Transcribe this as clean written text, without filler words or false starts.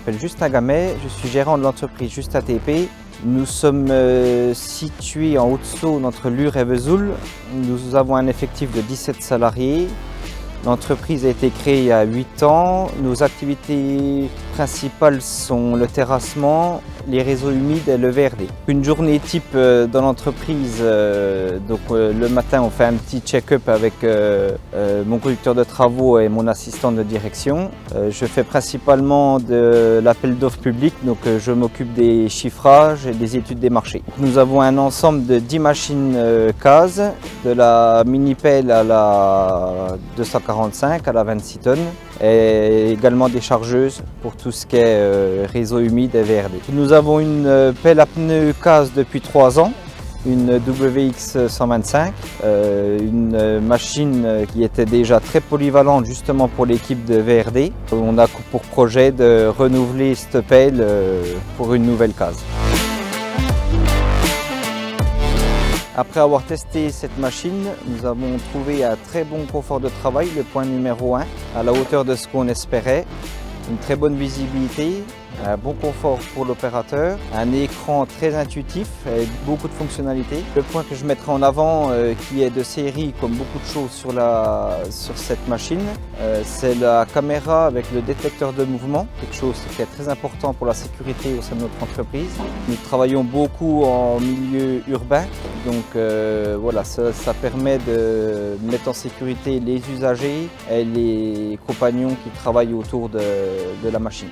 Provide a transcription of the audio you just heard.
m'appelle Justin Gamet, je suis gérant de l'entreprise Just ATP. Nous sommes situés en Haute-Saône entre Lure et Vesoul. Nous avons un effectif de 17 salariés. L'entreprise a été créée il y a 8 ans. Nos activités principales sont le terrassement, les réseaux humides et le VRD. Une journée type dans l'entreprise, le matin on fait un petit check-up avec mon conducteur de travaux et mon assistant de direction. Je fais principalement de l'appel d'offres public, donc je m'occupe des chiffrages et des études des marchés. Nous avons un ensemble de 10 machines CASE, de la mini-pelle à la 245 à la 26 tonnes et également des chargeuses pour tout ce qui est réseau humide et VRD. Nous avons une pelle à pneus CASE depuis 3 ans, une WX 125, une machine qui était déjà très polyvalente justement pour l'équipe de VRD. On a pour projet de renouveler cette pelle pour une nouvelle CASE. Après avoir testé cette machine, nous avons trouvé un très bon confort de travail, le point numéro 1, à la hauteur de ce qu'on espérait. Une très bonne visibilité, un bon confort pour l'opérateur, un écran très intuitif avec beaucoup de fonctionnalités. Le point que je mettrai en avant, qui est de série comme beaucoup de choses sur cette machine, c'est la caméra avec le détecteur de mouvement, quelque chose qui est très important pour la sécurité au sein de notre entreprise. Nous travaillons beaucoup en milieu urbain, donc voilà, ça permet de mettre en sécurité les usagers et les compagnons qui travaillent autour de la machine.